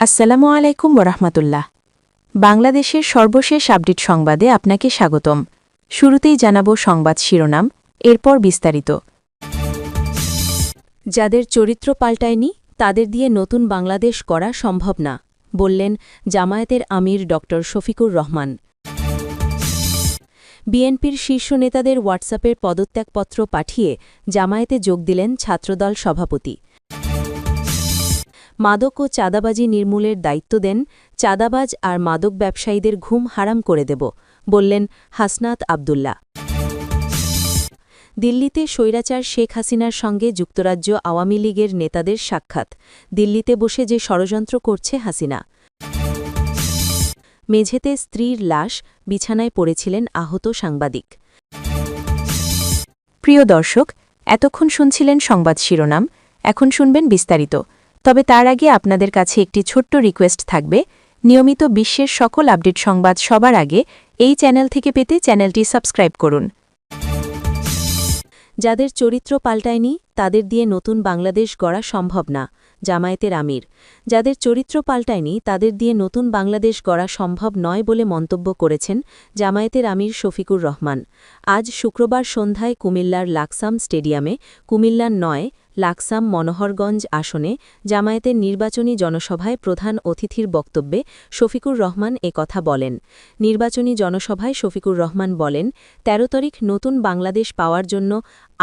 আসসালামু আলাইকুম ওরহমতুল্লাহ। বাংলাদেশের সর্বশেষ আপডেট সংবাদে আপনাকে স্বাগতম। শুরুতেই জানাব সংবাদ শিরোনাম, এরপর বিস্তারিত। যাদের চরিত্র পাল্টায়নি তাদের দিয়ে নতুন বাংলাদেশ করা সম্ভব না, বললেন জামায়াতের আমির ড শফিকুর রহমান। বিএনপির শীর্ষ নেতাদের হোয়াটসঅ্যাপের পদত্যাগপত্র পাঠিয়ে জামায়াতে যোগ দিলেন ছাত্রদল সভাপতি। মাদক ও চাঁদাবাজি নির্মূলের দায়িত্ব দেন, চাঁদাবাজ আর মাদক ব্যবসায়ীদের ঘুম হারাম করে দেব, বললেন হাসনাত আবদুল্লাহ। দিল্লিতে স্বৈরাচার শেখ হাসিনার সঙ্গে যুক্তরাজ্য আওয়ামী লীগের নেতাদের সাক্ষাৎ, দিল্লিতে বসে যে ষড়যন্ত্র করছে হাসিনা। মেঝেতে স্ত্রীর লাশ, বিছানায় পড়েছিলেন আহত সাংবাদিক। প্রিয় দর্শক, এতক্ষণ শুনছিলেন সংবাদ শিরোনাম, এখন শুনবেন বিস্তারিত। তবে তার আগে আপনাদের কাছে একটি ছোট্ট রিকোয়েস্ট থাকবে, নিয়মিত বিশ্বের সকল আপডেট সংবাদ সবার আগে এই চ্যানেল থেকে পেতে চ্যানেলটি সাবস্ক্রাইব করুন। যাদের চরিত্র পাল্টায়নি তাদের দিয়ে নতুন বাংলাদেশ গড়া সম্ভব না, জামায়াতের আমির। যাদের চরিত্র পাল্টায়নি তাদের দিয়ে নতুন বাংলাদেশ গড়া সম্ভব নয় বলে মন্তব্য করেছেন জামায়াতের আমির শফিকুর রহমান। আজ শুক্রবার সন্ধ্যায় কুমিল্লার লাকসাম স্টেডিয়ামে কুমিল্লার ৯ লাকসাম মনোহরগঞ্জ আসনে জামায়াতের নির্বাচনী জনসভায় প্রধান অতিথির বক্তব্যে শফিকুর রহমান কথা বলেন। নির্বাচনী জনসভায় শফিকুর রহমান বলেন, ১৩ তারিখ নতুন বাংলাদেশ পাওয়ার জন্য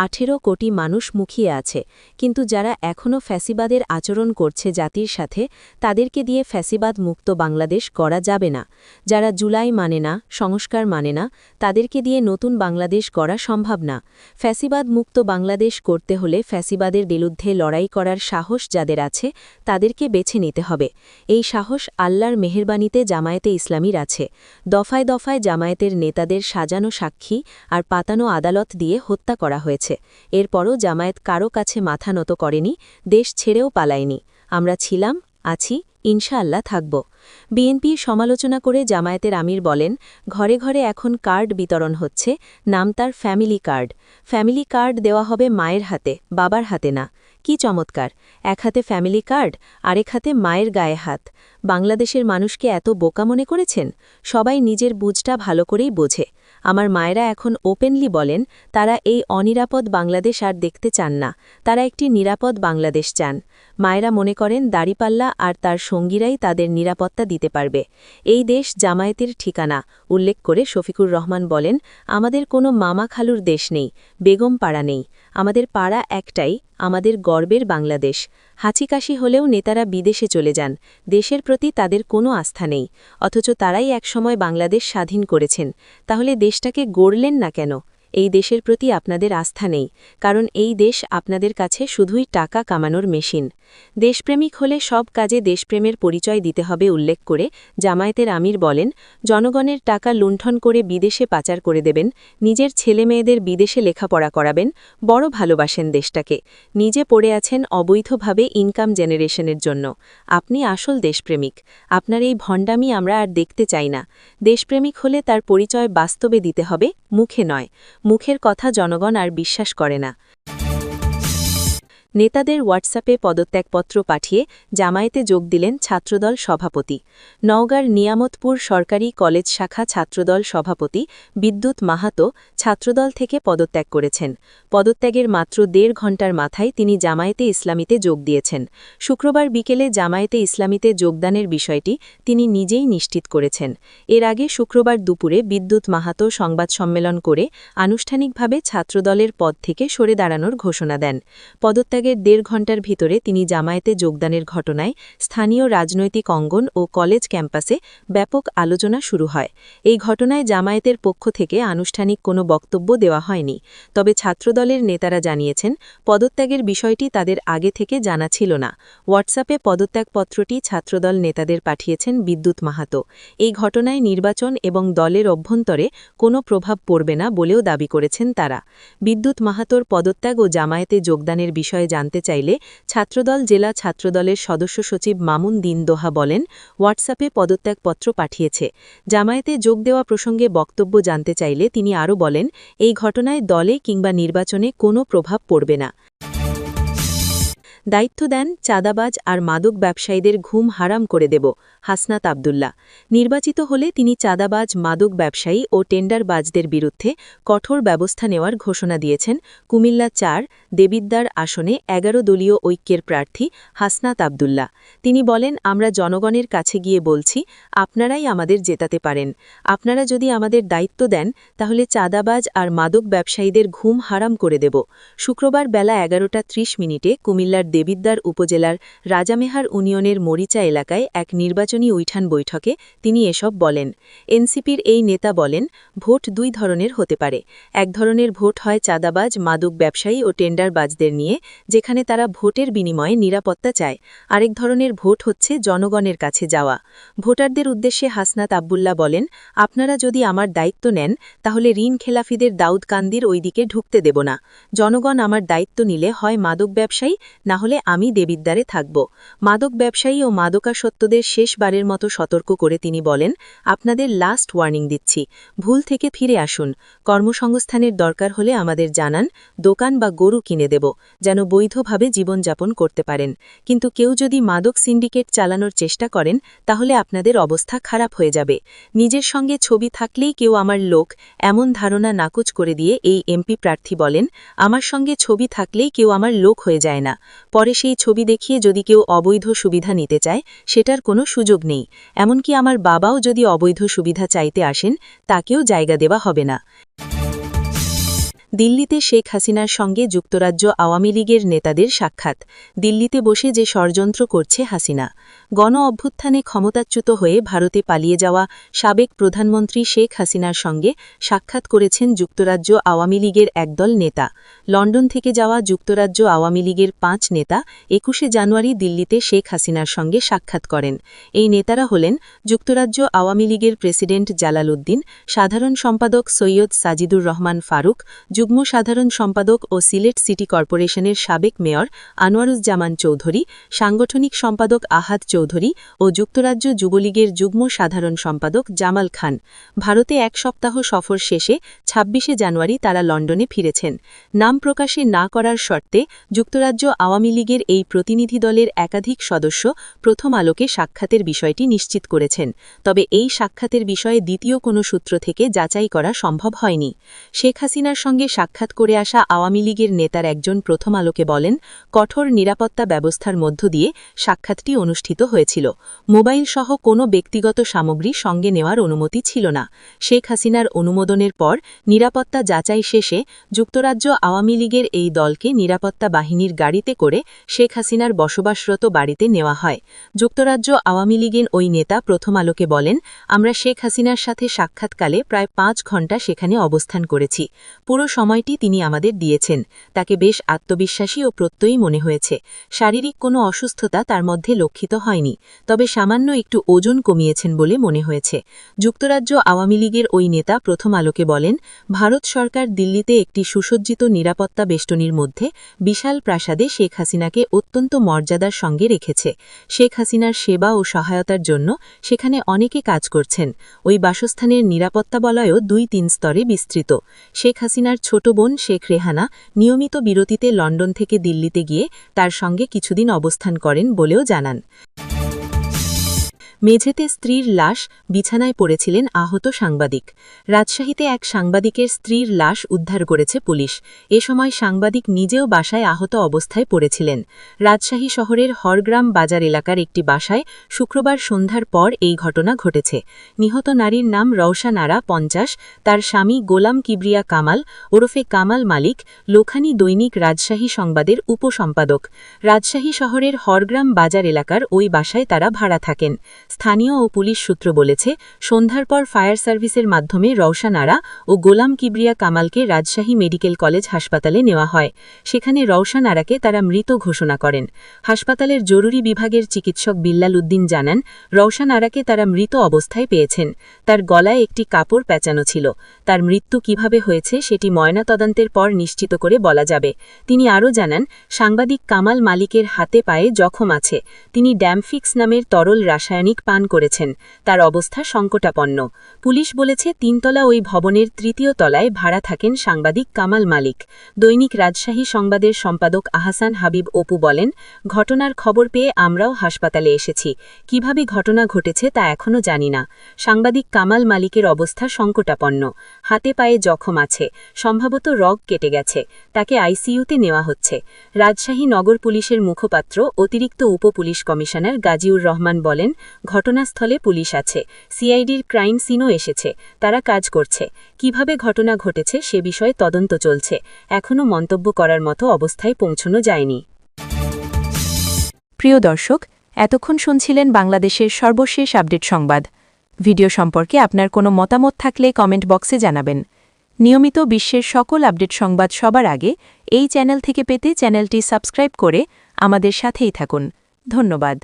১৮ কোটি মানুষ মুখিয়ে আছে, কিন্তু যারা এখনও ফ্যাসিবাদের আচরণ করছে জাতির সাথে, তাদেরকে দিয়ে ফ্যাসিবাদ মুক্ত বাংলাদেশ করা যাবে না। যারা জুলাই মানে না, সংস্কার মানে না, তাদেরকে দিয়ে নতুন বাংলাদেশ গড়া সম্ভব না। ফ্যাসিবাদ মুক্ত বাংলাদেশ করতে হলে ফ্যাসিবাদের বিরুদ্ধে লড়াই করার সাহস যাদের আছে তাদেরকে বেছে নিতে হবে। এই সাহস আল্লাহর মেহেরবানিতে জামায়াতে ইসলামীর আছে। দফায় দফায় জামায়াতের নেতাদের সাজানো সাক্ষী আর পাতানো আদালত দিয়ে হত্যা করা হয়েছে। এরপরও জামায়াত কারো কাছে মাথা নত করেনি, দেশ ছেড়েও পালায়নি। আমরা ছিলাম, আছি, ইনশাআল্লাহ থাকব। বিএনপির সমালোচনা করে জামায়াতের আমির বলেন, ঘরে ঘরে এখন কার্ড বিতরণ হচ্ছে, নাম তার ফ্যামিলি কার্ড। ফ্যামিলি কার্ড দেওয়া হবে মায়ের হাতে, বাবার হাতে না। কি চমৎকার! এক হাতে ফ্যামিলি কার্ড, আরেক হাতে মায়ের গায়ে হাত। বাংলাদেশের মানুষকে এত বোকা মনে করেছেন? সবাই নিজের বুঝটা ভালো করেই বোঝে। আমার মায়েরা এখন ওপেনলি বলেন, তারা এই অনিরাপদ বাংলাদেশ আর দেখতে চান না, তারা একটি নিরাপদ বাংলাদেশ চান। মায়েরা মনে করেন দাড়িপাল্লা আর তার সঙ্গীরাই তাদের নিরাপত্তা দিতে পারবে। এই দেশ জামায়াতের ঠিকানা উল্লেখ করে শফিকুর রহমান বলেন, আমাদের কোনো মামা খালুর দেশ নেই, বেগম পাড়া নেই, আমাদের পাড়া একটাই, আমাদের গর্বের বাংলাদেশ। হাঁচিকাশি হলেও নেতারা বিদেশে চলে যান, দেশের প্রতি তাদের কোনো আস্থা নেই, অথচ তারাই একসময় বাংলাদেশ স্বাধীন করেছেন। তাহলে দেশটাকে গড়লেন না কেন? এই দেশের প্রতি আপনাদের আস্থা নেই, কারণ এই দেশ আপনাদের কাছে শুধুই টাকা কামানোর মেশিন। দেশপ্রেমিক হলে সব কাজে দেশপ্রেমের পরিচয় দিতে হবে উল্লেখ করে জামায়াতের আমির বলেন, জনগণের টাকা লুণ্ঠন করে বিদেশে পাচার করে দেবেন, নিজের ছেলেমেয়েদের বিদেশে লেখাপড়া করাবেন, বড় ভালোবাসেন দেশটাকে, নিজে পড়ে আছেন অবৈধভাবে ইনকাম জেনারেশনের জন্য। আপনি আসল দেশপ্রেমিক। আপনার এই ভণ্ডামি আমরা আর দেখতে চাই না। দেশপ্রেমিক হলে তার পরিচয় বাস্তবে দিতে হবে, মুখে নয়। মুখের কথা জনগণ আর বিশ্বাস করে না। নেতাদের হোয়াটসঅ্যাপে পদত্যাগপত্র পাঠিয়ে জামায়াতে যোগ দিলেন ছাত্রদল সভাপতি। নওগাঁর নিয়ামতপুর সরকারি কলেজ শাখা ছাত্রদল সভাপতি বিদ্যুৎ মাহাতো ছাত্রদল থেকে পদত্যাগ করেছেন। পদত্যাগের মাত্র ১.৫ ঘণ্টার মাথায় তিনি জামায়াতে ইসলামীতে যোগ দিয়েছেন। শুক্রবার বিকেলে জামায়াতে ইসলামীতে যোগদানের বিষয়টি তিনি নিজেই নিশ্চিত করেছেন। এর আগে শুক্রবার দুপুরে বিদ্যুৎ মাহাতো সংবাদ সম্মেলন করে আনুষ্ঠানিকভাবে ছাত্রদলের পদ থেকে সরে দাঁড়ানোর ঘোষণা দেন। পদত্যাগের ১.৫ ঘণ্টার ভিতরে তিনি জামায়াতে যোগদানের ঘটনায় স্থানীয় রাজনৈতিক অঙ্গন ও কলেজ ক্যাম্পাসে ব্যাপক আলোচনা শুরু হয়। এই ঘটনায় জামায়াতের পক্ষ থেকে আনুষ্ঠানিক কোনো বক্তব্য দেওয়া হয়নি। তবে ছাত্রদলের নেতারা জানিয়েছেন, পদত্যাগের বিষয়টি তাদের আগে থেকে জানা ছিল না। হোয়াটসঅ্যাপে পদত্যাগপত্রটি ছাত্রদল নেতাদের পাঠিয়েছেন বিদ্যুৎ মাহাতো। এই ঘটনায় নির্বাচন এবং দলের অভ্যন্তরে কোনো প্রভাব পড়বে না বলেও দাবি করেছেন তারা। বিদ্যুৎ মাহাতোর পদত্যাগ ও জামায়াতে যোগদানের বিষয়ে জানতে চাইলে ছাত্রদল জেলা ছাত্রদলের সদস্য সচিব মামুন দিন দোহা বলেন, হোয়াটসঅ্যাপে পদত্যাগপত্র পাঠিয়েছে। জামায়াতে যোগ দেওয়া প্রসঙ্গে বক্তব্য জানতে চাইলে তিনি আরও বলেন, এই ঘটনায় দলে কিংবা নির্বাচনে কোনো প্রভাব পড়বে না। দায়িত্ব দেন চাঁদাবাজ আর মাদক ব্যবসায়ীদের ঘুম হারাম করে দেব হাসনাত আবদুল্লাহ। নির্বাচিত হলে তিনি চাঁদাবাজ, মাদক ব্যবসায়ী ও টেন্ডারবাজদের বিরুদ্ধে কঠোর ব্যবস্থা নেওয়ার ঘোষণা দিয়েছেন কুমিল্লা ৪ দেবিদ্বার আসনে ১১ দলীয় ঐক্যের প্রার্থী হাসনাত আবদুল্লাহ। তিনি বলেন, আমরা জনগণের কাছে গিয়ে বলছি, আপনারাই আমাদের জেতাতে পারেন। আপনারা যদি আমাদের দায়িত্ব দেন তাহলে চাঁদাবাজ আর মাদক ব্যবসায়ীদের ঘুম হারাম করে দেব। শুক্রবার বেলা ১১:৩০ কুমিল্লার দেবিদ্বার উপজেলার রাজামেহার ইউনিয়নের মরিচা এলাকায় এক নির্বাচনী উঠান বৈঠকে তিনি এসব বলেন। এনসিপির এই নেতা বলেন, ভোট দুই ধরনের হতে পারে। এক ধরনের ভোট হয় চাঁদাবাজ, মাদক ব্যবসায়ী ও টেন্ডারবাজদের নিয়ে, যেখানে তারা ভোটের বিনিময়ে নিরাপত্তা চায়। আরেক ধরনের ভোট হচ্ছে জনগণের কাছে যাওয়া। ভোটারদের উদ্দেশ্যে হাসনাত আবদুল্লাহ বলেন, আপনারা যদি আমার দায়িত্ব নেন তাহলে ঋণ খেলাফিদের দাউদকান্দির ওই দিকে ঢুকতে দেব না। জনগণ আমার দায়িত্ব নিলে হয় মাদক ব্যবসায়ী, না হলে আমি দেবিদ্বারে থাকব। মাদক ব্যবসায়ী ও মাদকাসক্তদের শেষবারের মতো সতর্ক করে তিনি বলেন, আপনাদের লাস্ট ওয়ার্নিং দিচ্ছি, ভুল থেকে ফিরে আসুন। কর্মসংস্থানের দরকার হলে আমাদের জানান, দোকান বা গরু কিনে দেব, যেন বৈধভাবে জীবনযাপন করতে পারেন। কিন্তু কেউ যদি মাদক সিন্ডিকেট চালানোর চেষ্টা করেন তাহলে আপনাদের অবস্থা খারাপ হয়ে যাবে। নিজের সঙ্গে ছবি থাকলেই কেউ আমার লোক, এমন ধারণা নাকচ করে দিয়ে এই এমপি প্রার্থী বলেন, আমার সঙ্গে ছবি থাকলেই কেউ আমার লোক হয়ে যায় না। পরে সেই ছবি দেখিয়ে যদি কেউ অবৈধ সুবিধা নিতে চায় সেটার কোনো সুযোগ নেই। এমনকি আমার বাবাও যদি অবৈধ সুবিধা চাইতে আসেন তাকেও জায়গা দেওয়া হবে না। দিল্লিতে শেখ হাসিনার সঙ্গে যুক্তরাজ্য আওয়ামী লীগের নেতাদের সাক্ষাৎ। দিল্লিতে বসে যে ষড়যন্ত্র করছে হাসিনা। গণ অভ্যুত্থানে ক্ষমতাচ্যুত হয়ে ভারতে পালিয়ে যাওয়া সাবেক প্রধানমন্ত্রী শেখ হাসিনার সঙ্গে সাক্ষাৎ করেছেন যুক্তরাজ্য আওয়ামী লীগের একদল নেতা। লন্ডন থেকে যাওয়া যুক্তরাজ্য আওয়ামী লীগের ৫ নেতা ২১শে জানুয়ারি দিল্লিতে শেখ হাসিনার সঙ্গে সাক্ষাৎ করেন। এই নেতারা হলেন যুক্তরাজ্য আওয়ামী লীগের প্রেসিডেন্ট জালাল উদ্দিন, সাধারণ সম্পাদক সৈয়দ সাজিদুর রহমান ফারুক, যুগ্ম সাধারণ সম্পাদক ও সিলেট সিটি কর্পোরেশনের সাবেক মেয়র আনোয়ারুজ্জামান চৌধুরী, সাংগঠনিক সম্পাদক আহাদ চৌধুরী ও যুক্তরাজ্য যুবলীগের যুগ্ম সাধারণ সম্পাদক জামাল খান। ভারতে এক সপ্তাহ সফর শেষে ২৬শে জানুয়ারি তারা লন্ডনে ফিরেছেন। নাম প্রকাশে না করার শর্তে যুক্তরাজ্য আওয়ামী লীগের এই প্রতিনিধি দলের একাধিক সদস্য প্রথম আলোকে সাক্ষাতের বিষয়টি নিশ্চিত করেছেন। তবে এই সাক্ষাতের বিষয়ে দ্বিতীয় কোনো সূত্র থেকে যাচাই করা সম্ভব হয়নি। শেখ হাসিনার সঙ্গে সাক্ষাৎ করে আসা আওয়ামী লীগের নেতার একজন প্রথম আলোকে বলেন, কঠোর নিরাপত্তা ব্যবস্থার মধ্য দিয়ে সাক্ষাৎটি অনুষ্ঠিত হয়েছিল। মোবাইল সহ কোনো ব্যক্তিগত সামগ্রী সঙ্গে নেওয়ার অনুমতি ছিল না। শেখ হাসিনার অনুমোদনের পর নিরাপত্তা যাচাই শেষে যুক্তরাজ্য আওয়ামী লীগের এই দলকে নিরাপত্তা বাহিনীর গাড়িতে করে শেখ হাসিনার বসবাসরত বাড়িতে নেওয়া হয়। যুক্তরাজ্য আওয়ামী লীগের ওই নেতা প্রথম আলোকে বলেন, আমরা শেখ হাসিনার সাথে সাক্ষাৎকালে প্রায় ৫ ঘণ্টা সেখানে অবস্থান করেছি। পুরো সময়টি তিনি আমাদের দিয়েছেন। তাকে বেশ আত্মবিশ্বাসী ও প্রত্যয়ী মনে হয়েছে। শারীরিক কোনো অসুস্থতা তার মধ্যে লক্ষিত হয়নি, তবে সামান্য একটু ওজন কমিয়েছেন বলে মনে হয়েছে। যুক্তরাজ্য আওয়ামী লীগের ওই নেতা প্রথম আলোকে বলেন, ভারত সরকার দিল্লিতে একটি সুসজ্জিত নিরাপত্তা বেষ্টনীর মধ্যে বিশাল প্রাসাদে শেখ হাসিনাকে অত্যন্ত মর্যাদার সঙ্গে রেখেছে। শেখ হাসিনার সেবা ও সহায়তার জন্য সেখানে অনেকে কাজ করছেন। ওই বাসস্থানের নিরাপত্তা বলয়ও ২-৩ স্তরে বিস্তৃত। শেখ হাসিনার ছোট বোন শেখ রেহানা নিয়মিত বিরতিতে লন্ডন থেকে দিল্লিতে গিয়ে তার সঙ্গে কিছুদিন অবস্থান করেন বলেও জানান। মেঝেতে স্ত্রীর লাশ, বিছানায় পড়েছিলেন আহত সাংবাদিক। রাজশাহীতে এক সাংবাদিকের স্ত্রীর লাশ উদ্ধার করেছে পুলিশ। এ সময় সাংবাদিক নিজেও বাসায় আহত অবস্থায় পড়েছিলেন। রাজশাহী শহরের হরগ্রাম বাজার এলাকার একটি বাসায় শুক্রবার সন্ধ্যার পর এই ঘটনা ঘটেছে। নিহত নারীর নাম রওশন আরা ৫০, তার স্বামী গোলাম কিবরিয়া কামাল ওরফে কামাল মালিক, লোখানী দৈনিক রাজশাহী সংবাদের উপসম্পাদক। রাজশাহী শহরের হরগ্রাম বাজার এলাকার ওই বাসায় তারা ভাড়া থাকেন। স্থানীয় ও পুলিশ সূত্র বলেছে, সন্ধ্যার পর ফায়ার সার্ভিসের মাধ্যমে রওশন আরা ও গোলাম কিবরিয়া কামালকে রাজশাহী মেডিকেল কলেজ হাসপাতালে নেওয়া হয়। সেখানে রওশন আরাকে তারা মৃত ঘোষণা করেন। হাসপাতালের জরুরি বিভাগের চিকিৎসক বিল্লাল উদ্দিন জানান, রওশন আরাকে তারা মৃত অবস্থায় পেয়েছেন। তার গলায় একটি কাপড় পেঁচানো ছিল। তার মৃত্যু কিভাবে হয়েছে সেটি ময়নাতদন্তের পর নিশ্চিত করে বলা যাবে। তিনি আরও জানান, সাংবাদিক কামাল মালিকের হাতে পায়ে জখম আছে। তিনি ড্যামফিক্স নামের তরল রাসায়নিক পান করেছেন, তার অবস্থা সংকটাপন্ন। পুলিশ বলেছে 3তলা ওই ভবনের 3য় তলায় ভাড়া থাকেন সাংবাদিক কামাল মালিক। দৈনিক রাজশাহী সংবাদের সম্পাদক আহসান হাবিব অপু বলেন, ঘটনার খবর পেয়ে আমরাও হাসপাতালে এসেছি। কিভাবে ঘটনা ঘটেছে তা এখনও জানি না। সাংবাদিক কামাল মালিকের অবস্থা সংকটাপন্ন। হাতে পায়ে জখম আছে, সম্ভবত রগ কেটে গেছে। তাকে আইসিইউতে নেওয়া হচ্ছে। রাজশাহী নগর পুলিশের মুখপাত্র অতিরিক্ত উপ-পুলিশ কমিশনার গাজীউর রহমান বলেন, ঘটনাস্থলে পুলিশ আছে, সিআইডির ক্রাইম সিনও এসেছে, তারা কাজ করছে। কিভাবে ঘটনা ঘটেছে সে বিষয়ে তদন্ত চলছে। এখনও মন্তব্য করার মতো অবস্থায় পৌঁছানো যায়নি। প্রিয় দর্শক, এতক্ষণ শুনছিলেন বাংলাদেশের সর্বশেষ আপডেট সংবাদ। ভিডিও সম্পর্কে আপনার কোনো মতামত থাকলে কমেন্ট বক্সে জানাবেন। নিয়মিত বিশ্বের সকল আপডেট সংবাদ সবার আগে এই চ্যানেল থেকে পেতে চ্যানেলটি সাবস্ক্রাইব করে আমাদের সাথেই থাকুন। ধন্যবাদ।